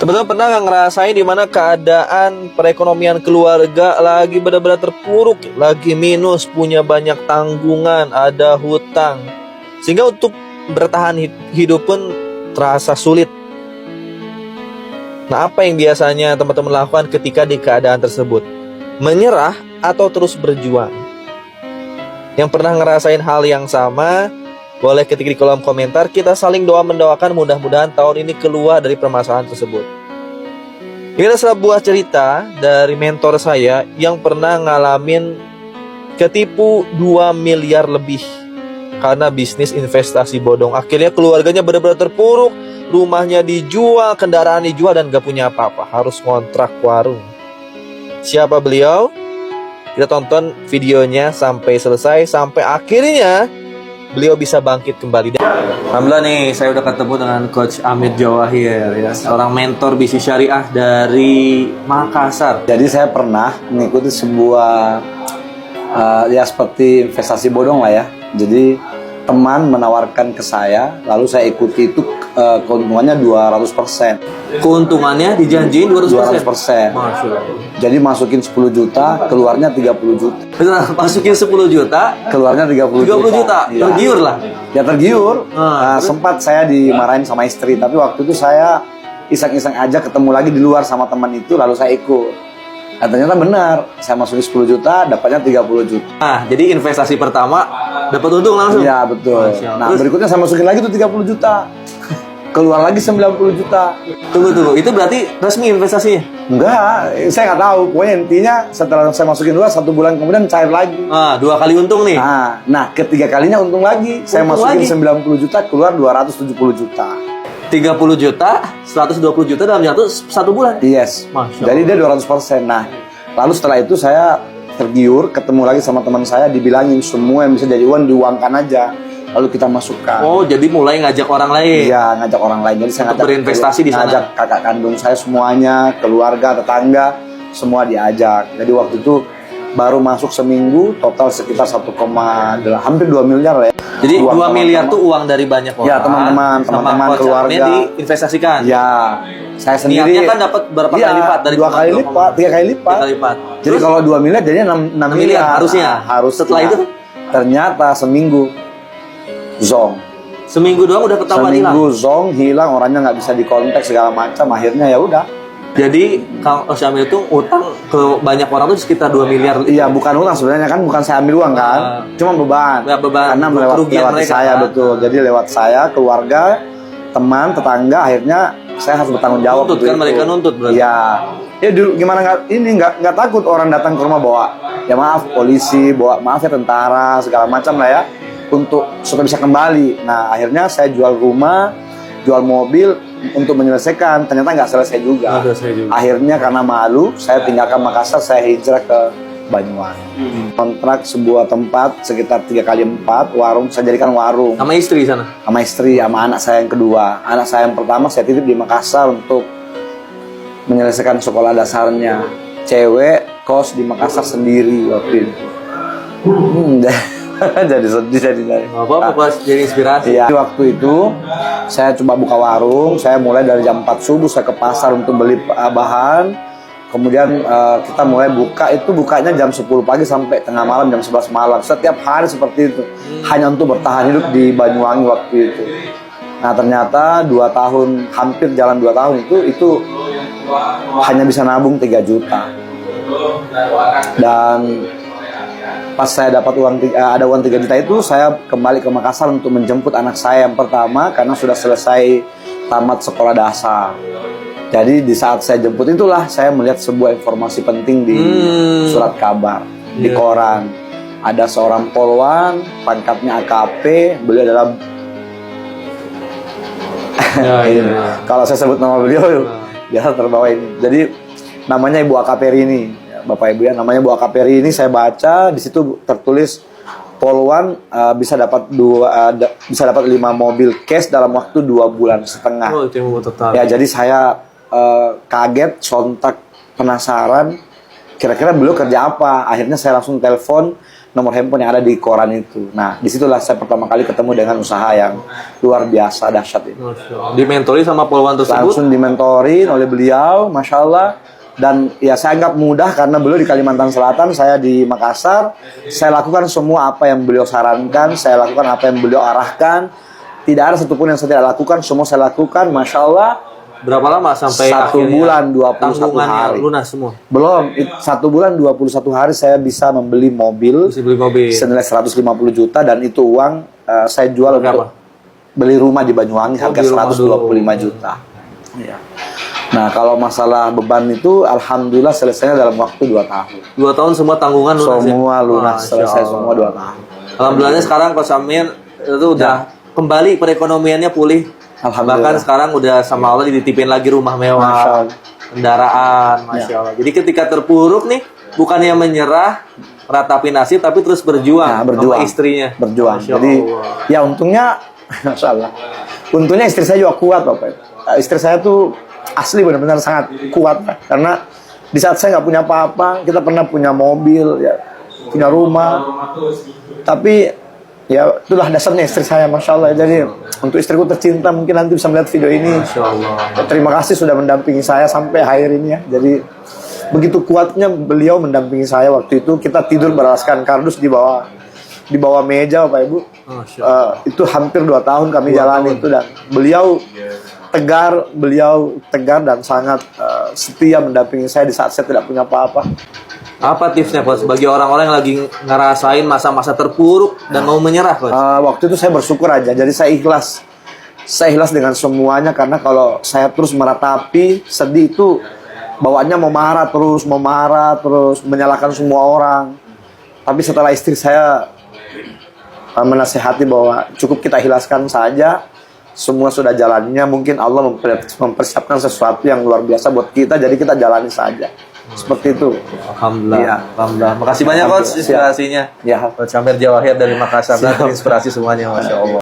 Teman-teman pernah nggak ngerasain di mana keadaan perekonomian keluarga lagi benar-benar terpuruk, lagi minus, punya banyak tanggungan, ada hutang, sehingga untuk bertahan hidup pun terasa sulit. Nah, apa yang biasanya teman-teman lakukan ketika di keadaan tersebut? Menyerah atau terus berjuang? Yang pernah ngerasain hal yang sama, boleh ketik di kolom komentar. Kita saling doa-mendoakan mudah-mudahan tahun ini keluar dari permasalahan tersebut. Ini adalah sebuah cerita dari mentor saya yang pernah ngalamin ketipu 2 miliar lebih karena bisnis investasi bodong. Akhirnya keluarganya benar-benar terpuruk, rumahnya dijual, kendaraan dijual, dan gak punya apa-apa, harus ngontrak warung. Siapa beliau? Kita tonton videonya sampai selesai, sampai akhirnya beliau bisa bangkit kembali. Alhamdulillah nih, saya udah ketemu dengan Coach Amit Jawahir, ya, seorang mentor bisnis syariah dari Makassar. Jadi saya pernah mengikuti sebuah ya seperti investasi bodong lah ya. Jadi teman menawarkan ke saya, lalu saya ikuti itu, keuntungannya 200%. Keuntungannya dijanjiin 200%. 200%. Masya Allah. Jadi masukin 10 juta, keluarnya 30 juta. Benar, masukin 10 juta, Keluarnya 30 juta. Iya. Tergiur lah. Ya tergiur. Terus? Sempat saya dimarahin sama istri, tapi waktu itu saya iseng-iseng aja ketemu lagi di luar sama teman itu, lalu saya ikut. Nah, ternyata benar, saya masukin 10 juta, dapatnya 30 juta. Nah, jadi investasi pertama dapat untung langsung. Iya, betul. Masya Allah. Nah, Terus? berikutnya saya masukin lagi tuh 30 juta. Keluar lagi 90 juta. Tunggu, itu berarti resmi investasinya? Enggak, saya nggak tahu. Pokoknya intinya setelah saya masukin dua, 1 bulan kemudian cair lagi. 2 kali untung nih. Nah, ketiga kalinya untung lagi. Saya Untung masukin lagi. 90 juta, keluar 270 juta. 30 juta, 120 juta dalam satu bulan. Yes. Masya Jadi dia 200%. Nah, lalu setelah itu saya tergiur, ketemu lagi sama teman saya, dibilangin semua yang bisa jadi uang diuangkan aja. Lalu kita masukkan. Oh, jadi mulai ngajak orang lain. Iya, ngajak orang lain. Jadi saya Untuk berinvestasi di sana. ngajak kakak kandung saya semuanya, keluarga, tetangga, semua diajak. Jadi waktu itu baru masuk seminggu, total sekitar 1,8, hampir 2 miliar lah ya. Jadi Uang 2 miliar teman-teman. tuh uang dari banyak orang. Ya, teman-teman, Coach keluarga. Amitnya diinvestasikan. Ya, saya sendiri. Niatnya kan dapat berapa kali lipat dari 2 kali teman-teman? lipat, 3 kali lipat. 3 kali lipat. Jadi Terus? kalau 2 miliar jadinya 6 miliar. harusnya. Harus. Setelah itu? Ternyata seminggu zong. Seminggu doang udah ketahuan hilang. Seminggu zong hilang, orangnya nggak bisa dikontak segala macam. Akhirnya ya udah. Jadi Kang Osyamil itu utang ke banyak orang tuh sekitar 2 miliar. Iya, bukan utang sebenarnya kan, bukan saya ambil uang kan, cuma beban. Ya, beban. Karena Kerugian lewat mereka, saya kan? betul. Jadi lewat saya, keluarga, teman, tetangga, akhirnya saya harus bertanggung jawab. Nuntut kan, mereka nuntut berarti. Iya. Ya dulu gimana nggak takut orang datang ke rumah bawa, ya maaf polisi, bawa maaf ya tentara segala macam lah ya, untuk supaya bisa kembali. Nah akhirnya saya jual rumah, jual mobil untuk menyelesaikan. Ternyata nggak selesai juga. Nggak selesai juga. Akhirnya karena malu, saya tinggalkan Makassar, saya hijrah ke Banyuwangi. Kontrak sebuah tempat sekitar 3x4 warung, saya jadikan warung. Sama istri sana. Sama istri, sama anak saya yang kedua. Anak saya yang pertama saya titip di Makassar untuk menyelesaikan sekolah dasarnya. Cewek kos di Makassar sendiri waktu itu. Jadi sedih jadi. Apa pas jadi inspirasi. Iya. Waktu itu saya coba buka warung, saya mulai dari jam 4 subuh saya ke pasar untuk beli bahan. Kemudian kita mulai buka, itu bukanya jam 10 pagi sampai tengah malam, jam 11 malam. Setiap hari seperti itu. Hanya untuk bertahan hidup di Banyuwangi waktu itu. Nah ternyata 2 tahun, hampir jalan 2 tahun itu hanya bisa nabung 3 juta. Dan pas saya dapat ada uang 3 juta itu, saya kembali ke Makassar untuk menjemput anak saya yang pertama karena sudah selesai tamat sekolah dasar. Jadi di saat saya jemput itulah saya melihat sebuah informasi penting di surat kabar, di koran. Ada seorang polwan, pangkatnya AKP, beliau adalah kalau saya sebut nama beliau biasa terbawa ini. Jadi namanya Ibu AKP Rini, Bapak Ibu ya, namanya Ibu AKP Rini. Saya baca di situ tertulis polwan bisa dapat 5 mobil cash dalam waktu 2,5 bulan. Oh, itu yang total. Ya, jadi saya kaget, sontak, penasaran. Kira-kira beliau kerja apa? Akhirnya saya langsung telepon nomor handphone yang ada di koran itu. Nah, disitulah saya pertama kali ketemu dengan usaha yang luar biasa dahsyat itu. Dimentori sama poluan tersebut? Langsung dimentorin oleh beliau, Masya Allah. Dan ya saya anggap mudah karena beliau di Kalimantan Selatan, saya di Makassar. Saya lakukan semua apa yang beliau sarankan, saya lakukan apa yang beliau arahkan. Tidak ada satupun yang saya tidak lakukan, semua saya lakukan, Masya Allah. Berapa lama sampai 1 bulan 21 hari. Lunas semua? Belum, 1 bulan 21 hari saya bisa membeli mobil. Bisa beli mobil. Senilai 150 juta dan itu uang saya jual Berapa? untuk beli rumah di Banyuwangi harga beli rumah 125 juta. Iya. Nah, kalau masalah beban itu alhamdulillah selesainya dalam waktu 2 tahun. 2 tahun semua tanggungan lunas? Semua lunas, Masya selesai Allah. semua 2 tahun. Alhamdulillahnya sekarang Coach Amir itu udah kembali perekonomiannya pulih. Alhamdulillah. Bahkan sekarang udah sama Allah dititipin lagi rumah Masya mewah, Allah. kendaraan, Masya Allah. Jadi ketika terpuruk nih, bukannya menyerah, meratapi nasib, tapi terus berjuang, Nah, berjuang sama istrinya. berjuang. Masya Jadi Allah. ya untungnya Masya Allah. Untungnya istri saya juga kuat Bapak. Istri saya tuh asli benar-benar sangat kuat karena di saat saya nggak punya apa-apa, kita pernah punya mobil, ya, punya rumah, tapi ya itulah dasarnya istri saya, Masya Allah. Jadi untuk istriku tercinta mungkin nanti bisa melihat video ini. Masya Allah. Terima kasih sudah mendampingi saya sampai akhir ini ya. Jadi begitu kuatnya beliau mendampingi saya waktu itu. Kita tidur beralaskan kardus di bawah meja Bapak Ibu. Masya Allah. Itu hampir 2 tahun kami jalani itu dan beliau tegar dan sangat setia mendampingi saya di saat saya tidak punya apa-apa. Apa tipsnya Coach bagi orang-orang yang lagi ngerasain masa-masa terpuruk dan mau menyerah Coach? Waktu itu saya bersyukur aja, jadi saya ikhlas dengan semuanya karena kalau saya terus meratapi sedih itu bawaannya mau marah terus menyalahkan semua orang. Tapi setelah istri saya menasehati bahwa cukup kita ikhlaskan saja, semua sudah jalannya, mungkin Allah mempersiapkan sesuatu yang luar biasa buat kita, jadi kita jalani saja. Seperti itu. Alhamdulillah. Iya. Alhamdulillah. Makasih banyak Coach inspirasinya. Ya. Coach Amir Jawahir dari Makassar, inspirasi semuanya, Masya Allah.